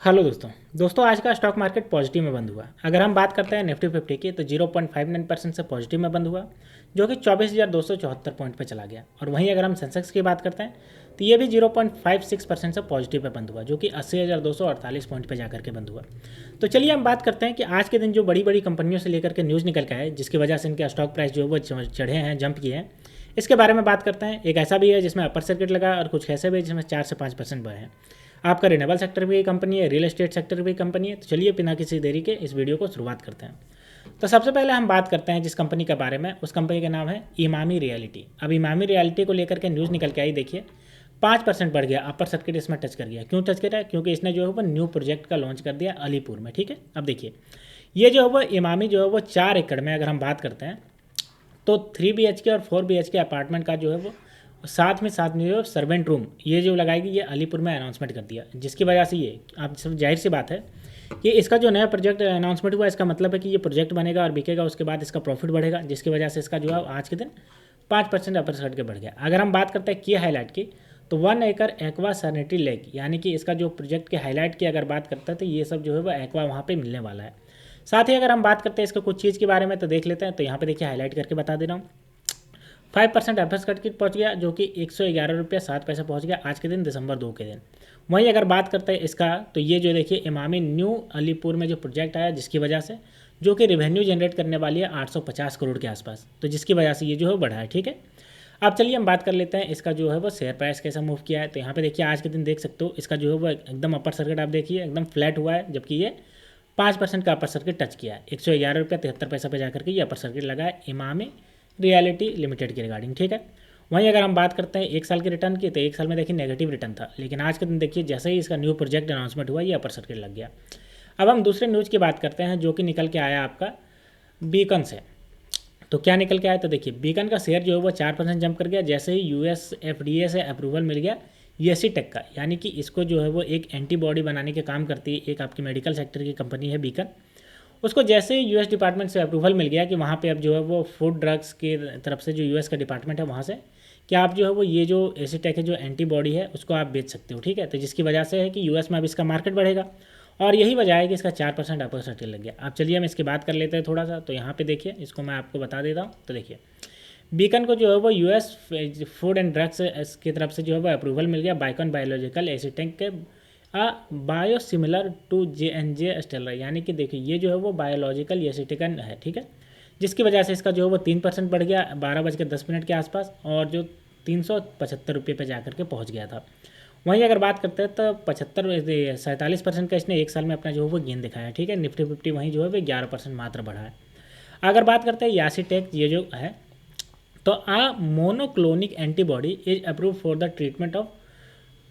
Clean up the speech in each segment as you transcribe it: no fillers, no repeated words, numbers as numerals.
Hello दोस्तों आज का स्टॉक मार्केट पॉजिटिव में बंद हुआ। अगर हम बात करते हैं निफ्टी 50 की तो 0.59% से पॉजिटिव में बंद हुआ, जो कि 24,274 पॉइंट पे चला गया। और वहीं अगर हम सेंसेक्स की बात करते हैं तो ये भी 0.56% से पॉजिटिव पे बंद हुआ, जो कि 80,248 पॉइंट पे जाकर के बंद हुआ। तो चलिए हम बात करते हैं कि आज के दिन जो बड़ी बड़ी कंपनियों से लेकर के न्यूज़ निकल के आए, जिसकी वजह से इनके स्टॉक प्राइस जो है वो चढ़े हैं, जंप किए हैं, इसके बारे में बात करते हैं। एक ऐसा भी है जिसमें अपर सर्किट लगा और कुछ ऐसे भी जिसमें 4 से 5% बढ़े हैं। आपका रिन्यूएबल सेक्टर भी कंपनी है, रियल एस्टेट सेक्टर भी कंपनी है। तो चलिए बिना किसी देरी के इस वीडियो को शुरुआत करते हैं। तो सबसे पहले हम बात करते हैं जिस कंपनी के बारे में, उस कंपनी का नाम है इमामी रियलिटी। अब इमामी रियलिटी को लेकर के न्यूज़ निकल के आई, देखिए 5% बढ़ गया, अपर सर्किट इसमें टच कर गया। क्यों टच करा? क्योंकि इसने जो है वो न्यू प्रोजेक्ट का लॉन्च कर दिया अलीपुर में। ठीक है, अब देखिए ये जो है वो इमामी जो है वो 4 एकड़ में अगर हम बात करते हैं तो 3 BHK और 4 BHK अपार्टमेंट का जो है वो साथ में जो सर्वेंट रूम ये जो लगाएगी, ये अलीपुर में अनाउंसमेंट कर दिया। जिसकी वजह से ये आप सब जाहिर सी बात है कि इसका जो नया प्रोजेक्ट अनाउंसमेंट हुआ, इसका मतलब है कि ये प्रोजेक्ट बनेगा और बिकेगा, उसके बाद इसका प्रॉफिट बढ़ेगा, जिसकी वजह से इसका जो है आज के दिन 5% अपर सर्किट बढ़ गया। अगर हम बात करते हैं की हाईलाइट की तो 1 एकड़ एक्वा सैनिटरी लेक, यानी कि इसका जो प्रोजेक्ट के हाईलाइट की अगर बात करते हैं तो ये सब जो है वो एक्वा वहाँ पे मिलने वाला है। साथ ही अगर हम बात करते हैं इसके कुछ चीज़ के बारे में तो देख लेते हैं। तो यहाँ पे देखिए हाईलाइट करके बता दे रहा हूँ। 5% एफ कट पहुँच गया, जो कि 111 रुपये 7 पैसे पहुँच गया आज के दिन, दिसंबर 2 के दिन। वहीं अगर बात करते हैं इसका तो ये जो देखिए इमामी न्यू अलीपुर में जो प्रोजेक्ट आया, जिसकी वजह से जो कि रेवेन्यू जनरेट करने वाली है 850 करोड़ के आसपास, तो जिसकी वजह से ये जो है बढ़ा है। ठीक है, अब चलिए हम बात कर लेते हैं इसका जो है वो शेयर प्राइस कैसा मूव किया है। तो यहाँ पे देखिए आज के दिन देख सकते हो इसका जो है वो एकदम अपर सर्किट आप देखिए एकदम फ्लैट हुआ है, जबकि ये 5% का अपर सर्किट टच किया है। 111 रुपये 73 पैसे पे जाकर के ये अपर सर्किट लगा है इमामी रियलिटी लिमिटेड की रिगार्डिंग। ठीक है, वहीं अगर हम बात करते हैं 1 साल के रिटर्न की तो 1 साल में देखिए नेगेटिव रिटर्न था, लेकिन आज के दिन देखिए जैसे ही इसका न्यू प्रोजेक्ट अनाउंसमेंट हुआ, ये अपर सर्किट लग गया। अब हम दूसरे न्यूज़ की बात करते हैं जो कि निकल के आया आपका बीकन से। तो क्या निकल के आया? तो देखिए बीकन का शेयर जो है वो 4% जंप कर गया, जैसे ही US FDA से अप्रूवल मिल गया येसी टेक का, यानी कि इसको जो है वो एक एंटीबॉडी बनाने के काम करती है, एक आपकी मेडिकल सेक्टर की कंपनी है बीकन। उसको जैसे ही US डिपार्टमेंट से अप्रूवल मिल गया कि वहाँ पे अब जो है वो फूड ड्रग्स की तरफ से जो US का डिपार्टमेंट है वहाँ से कि आप जो है वो ये जो एसीटेक है जो एंटीबॉडी है उसको आप बेच सकते हो। ठीक है, तो जिसकी वजह से है कि US में अब इसका मार्केट बढ़ेगा, और यही वजह है कि इसका 4% अपर सर्किट लग गया। अब चलिए हम इसकी बात कर लेते हैं थोड़ा सा। तो यहाँ पे देखिए इसको मैं आपको बता देता हूँ। तो देखिए बीकन को जो है वो US फूड एंड ड्रग्स की तरफ से जो है वो अप्रूवल मिल गया बाइकॉन बायोलॉजिकल एसीटेक के bio similar to J&J stellar, यानी कि देखिए ये जो है वो बायोलॉजिकल एसीटिकन है। ठीक है, जिसकी वजह से इसका जो है वो 3% बढ़ गया 12:10 के आसपास, और जो 375 रुपये पे जाकर के पहुँच गया था। वहीं अगर बात करते हैं तो 47% का इसने 1 साल में अपना जो है वो गेन दिखाया है। ठीक है, निफ्टी 50 वहीं जो है वो 11% मात्र बढ़ा है। अगर बात करते हैं यासीटेक, ये जो है तो monoclonic antibody is approve for the treatment of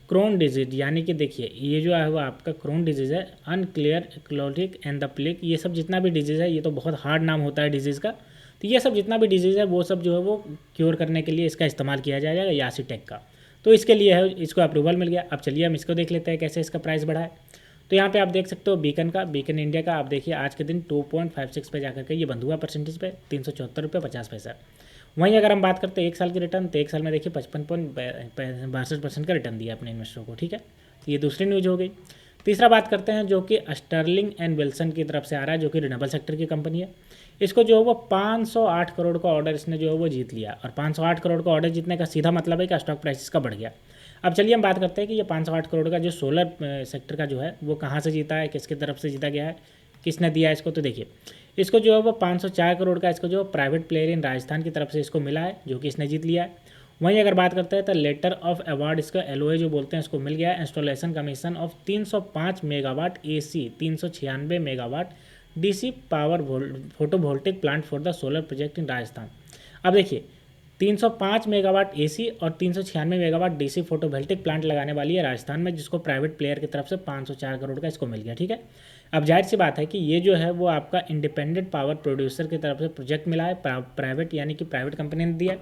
Crohn disease, यानी कि देखिए ये जो है वो आपका क्रोन डिजीज़ है, अनक्लियर क्लोटिक एंड द प्लेग, ये सब जितना भी डिजीज़ है, ये तो बहुत हार्ड नाम होता है डिजीज़ का, तो ये सब जितना भी डिजीज़ है वो सब जो है वो क्योर करने के लिए इसका इस्तेमाल किया जाएगा यासीटेक का। तो इसके लिए है इसको अप्रूवल मिल गया। अब चलिए हम इसको देख लेते हैं कैसे इसका प्राइस बढ़ा है। तो यहाँ पे आप देख सकते हो बीकन इंडिया का, आप देखिए आज के दिन 2.56 पे जाकर के ये बंद हुआ परसेंटेज पे 374 रुपये 50 पैसा। वहीं अगर हम बात करते हैं 1 साल के रिटर्न, तो 1 साल में देखिए 55.62% का रिटर्न दिया अपने इन्वेस्टरों को। ठीक है, तो ये दूसरी न्यूज़ हो गई। तीसरा बात करते हैं जो कि स्टर्लिंग एंड विल्सन की तरफ से आ रहा है, जो कि रिन्यूएबल सेक्टर की कंपनी है। इसको जो है वो 508 करोड़ का ऑर्डर इसने जो है वो जीत लिया, और 508 करोड़ का ऑर्डर जीतने का सीधा मतलब है कि स्टॉक प्राइस इसका बढ़ गया। अब चलिए हम बात करते हैं कि ये 508 करोड़ का जो सोलर सेक्टर का जो है वो कहाँ से जीता है, किसकी तरफ से जीता गया है, किसने दिया है इसको। तो देखिए इसको जो है वो 504 करोड़ का इसको जो प्राइवेट प्लेयर इन राजस्थान की तरफ से इसको मिला है, जो कि इसने जीत लिया है। वहीं अगर बात करते हैं तो लेटर ऑफ अवार्ड इसका LOA जो बोलते हैं इसको मिल गया है, installation commission of 305 megawatt AC 396 megawatt DC power photovoltaic plant for the solar project in Rajasthan. अब देखिए 305 मेगावाट AC और 396 मेगावाट DC फोटोवोल्टिक प्लांट लगाने वाली है राजस्थान में, जिसको प्राइवेट प्लेयर की तरफ से 504 करोड़ का इसको मिल गया। ठीक है, अब जाहिर सी बात है कि ये जो है वो आपका इंडिपेंडेंट पावर प्रोड्यूसर की तरफ से प्रोजेक्ट मिला है, प्राइवेट यानी कि प्राइवेट कंपनी ने दिया है,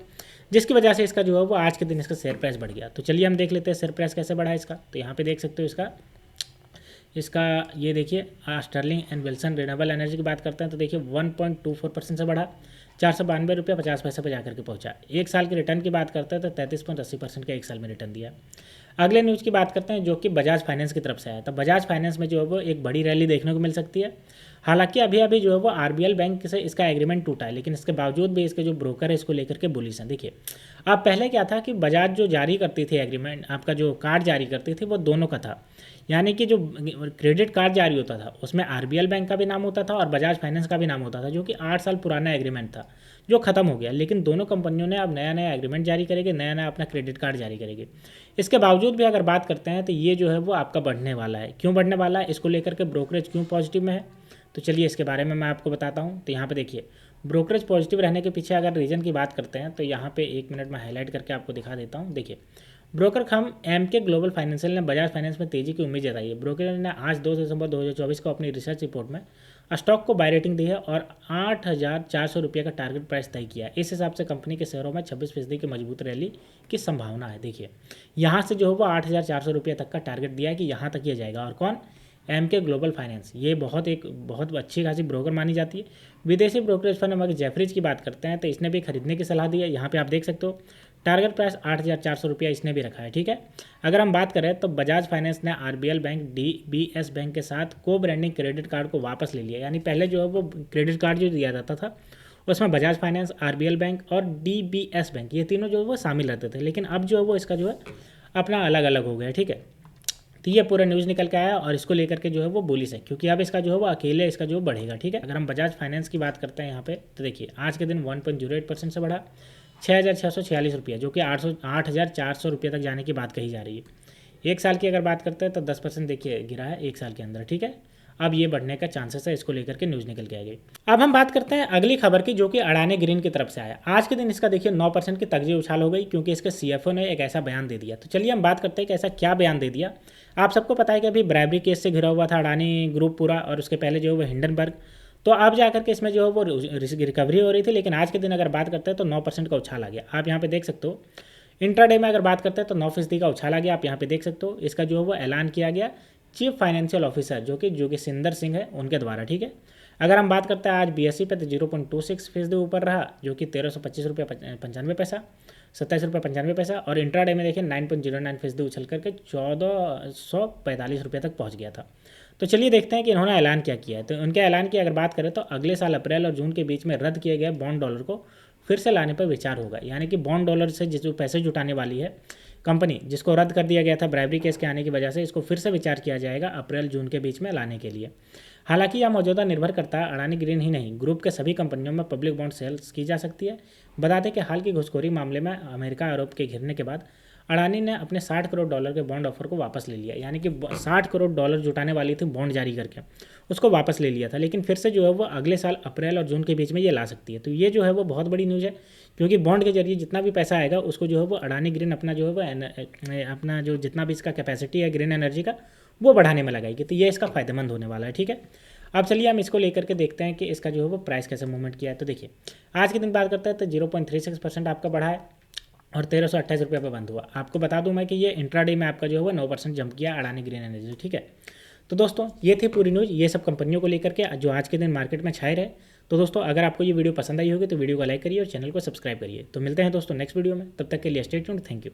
जिसकी वजह से इसका जो है वो आज के दिन इसका शेयर प्राइस बढ़ गया। तो चलिए हम देख लेते हैं शेयर प्राइस कैसे बढ़ा है इसका। तो यहाँ पे देख सकते हो इसका ये देखिए Sterling and Wilson renewable energy की बात करते हैं तो देखिए 1.24% से बढ़ा 492 रुपये 50 पैसे पर जाकर के पहुंचा। 1 साल के रिटर्न की बात करते हैं तो 33.80% का 1 साल में रिटर्न दिया। अगले न्यूज़ की बात करते हैं जो कि बजाज फाइनेंस की तरफ से आया। तो बजाज फाइनेंस में जो है वो एक बड़ी रैली देखने को मिल सकती है। हालांकि अभी अभी जो है वो आरबीएल बैंक से इसका एग्रीमेंट टूटा है, लेकिन इसके बावजूद भी इसके जो ब्रोकर है इसको लेकर के बुलिश हैं। देखिए, अब पहले क्या था कि बजाज जो जारी करती थी एग्रीमेंट, आपका जो कार्ड जारी करती थी वो दोनों का था, यानी कि जो क्रेडिट कार्ड जारी होता था उसमें आरबीएल बैंक का भी नाम होता था और बजाज फाइनेंस का भी नाम होता था, जो कि 8 साल पुराना एग्रीमेंट था जो ख़त्म हो गया। लेकिन दोनों कंपनियों ने अब नया नया एग्रीमेंट जारी करेगी, नया नया अपना क्रेडिट कार्ड जारी करेगी। इसके बावजूद भी अगर बात करते हैं तो ये जो है वो आपका बढ़ने वाला है। क्यों बढ़ने वाला है, इसको लेकर के ब्रोकरेज क्यों पॉजिटिव में है, तो चलिए इसके बारे में मैं आपको बताता हूँ। तो यहाँ पे देखिए, ब्रोकरेज पॉजिटिव रहने के पीछे अगर रीज़न की बात करते हैं तो यहाँ पे 1 मिनट में हाईलाइट करके आपको दिखा देता हूँ। देखिए, ब्रोकर खम एमके ग्लोबल फाइनेंशियल ने बजाज फाइनेंस में तेजी की उम्मीद जताई है। ब्रोकर ने आज 2 दिसंबर 2024 को अपनी रिसर्च रिपोर्ट में स्टॉक को बाय रेटिंग दी है और 8,400 रुपये का टारगेट प्राइस तय किया है। इस हिसाब से कंपनी के शेयरों में 26% की मजबूत रैली की संभावना है। देखिए, यहाँ से जो है वो 8,400 रुपये तक का टारगेट दिया है कि यहाँ तक ये जाएगा। और कौन, एमके ग्लोबल फाइनेंस, ये बहुत अच्छी खासी ब्रोकर मानी जाती है। विदेशी ब्रोकरेज फर्म अगर जेफरीज की बात करते हैं तो इसने भी खरीदने की सलाह दी है। यहाँ पे आप देख सकते हो टारगेट प्राइस 8,400 रुपया इसने भी रखा है। ठीक है, अगर हम बात करें तो बजाज फाइनेंस ने आरबीएल बैंक, डीबीएस बैंक के साथ को ब्रांडिंग क्रेडिट कार्ड को वापस ले लिया। यानी पहले जो है वो क्रेडिट कार्ड जो दिया जाता था उसमें बजाज फाइनेंस, आरबीएल बैंक और डीबीएस बैंक, ये तीनों जो है वो शामिल रहते थे, लेकिन अब जो है वो इसका जो है अपना अलग अलग हो गया। ठीक है, तो ये पूरा न्यूज़ निकल के आया और इसको लेकर के जो है वो बुलिश है, क्योंकि अब इसका जो है वो अकेले इसका जो बढ़ेगा। ठीक है, अगर हम बजाज फाइनेंस की बात करते हैं यहाँ पे तो देखिए, आज के दिन 1.08% से बढ़ा 6,646 रुपये, जो कि 8,400 रुपये तक जाने की बात कही जा रही है। एक साल की अगर बात करते हैं तो 10% देखिए गिरा है एक साल के अंदर। ठीक है, अब ये बढ़ने का चांसेस है, इसको लेकर के न्यूज़ निकल के आ गई। अब हम बात करते हैं अगली खबर की, जो कि अडानी ग्रीन की तरफ से आया। आज के दिन इसका देखिए 9% की तगजी उछाल हो गई, क्योंकि इसके सीएफओ ने एक ऐसा बयान दे दिया। तो चलिए हम बात करते हैं कि ऐसा क्या बयान दे दिया। आप सबको पता है कि अभी ब्राइबरी केस से घिरा हुआ था अडानी ग्रुप पूरा, और उसके पहले जो है वो हिंडनबर्ग, तो अब जाकर के इसमें जो है वो रिकवरी हो रही थी। लेकिन आज के दिन अगर बात करते हैं तो 9% का उछाल आ गया। आप यहाँ पे देख सकते हो, इंट्राडे में अगर बात करते हैं तो 9% का उछाल आ गया। आप यहाँ पे देख सकते हो, इसका जो है वो ऐलान किया गया चीफ फाइनेंशियल ऑफिसर जो कि जोगिंदर सिंह है उनके द्वारा। ठीक है, अगर हम बात करते हैं आज बीएसई पे तो 0.26% ऊपर रहा, जो कि 1325 रुपये 95 पैसा, 27 रुपये 95 पैसा, और इंट्राडे में देखिए 9.09% उछल करके 1445 रुपये तक पहुंच गया था। तो चलिए देखते हैं कि इन्होंने ऐलान क्या किया है। तो उनके ऐलान की अगर बात करें तो अगले साल अप्रैल और जून के बीच में रद्द किए गए बॉन्ड डॉलर को फिर से लाने पर विचार होगा। यानी कि बॉन्ड डॉलर से जो पैसे जुटाने वाली है कंपनी, जिसको रद्द कर दिया गया था ब्राइबरी केस के आने की वजह से, इसको फिर से विचार किया जाएगा अप्रैल जून के बीच में लाने के लिए। हालांकि यह मौजूदा निर्भर करता है अडानी ग्रीन ही नहीं, ग्रुप के सभी कंपनियों में पब्लिक बॉन्ड सेल्स की जा सकती है। बता दें कि हाल की घुसखोरी मामले में अमेरिका आरोप के घिरने के बाद अडानी ने अपने 60 करोड़ डॉलर के बॉन्ड ऑफर को वापस ले लिया। यानी कि 60 करोड़ डॉलर जुटाने वाली थी बॉन्ड जारी करके, उसको वापस ले लिया था। लेकिन फिर से जो है वो अगले साल अप्रैल और जून के बीच में ये ला सकती है। तो ये जो है वो बहुत बड़ी न्यूज़ है, क्योंकि बॉन्ड के जरिए जितना भी पैसा आएगा उसको जो है वो अडानी ग्रीन अपना जो है वो अपना जो जितना भी इसका कैपेसिटी है ग्रीन एनर्जी का, वो बढ़ाने में लगाएगी। तो ये इसका फ़ायदेमंद होने वाला है। ठीक है, अब चलिए हम इसको लेकर के देखते हैं कि इसका जो है वो प्राइस कैसे मूवमेंट किया है। तो देखिए, आज के दिन बात करते हैं तो 0.36% आपका बढ़ा है और 1328 रुपये पर बंद हुआ। आपको बता दूं मैं कि ये इंट्राडे में आपका जो है वो 9% जंप किया अडानी ग्रीन एनर्जी। ठीक है, तो दोस्तों ये थी पूरी न्यूज़, ये सब कंपनियों को लेकर के जो आज के दिन मार्केट में छाए रहे। तो दोस्तों अगर आपको ये वीडियो पसंद आई होगी तो वीडियो को लाइक करिए और चैनल को सब्सक्राइब करिए। तो मिलते हैं दोस्तों नेक्स्ट वीडियो में, तब तक के लिए स्टे ट्यून्ड, थैंक यू।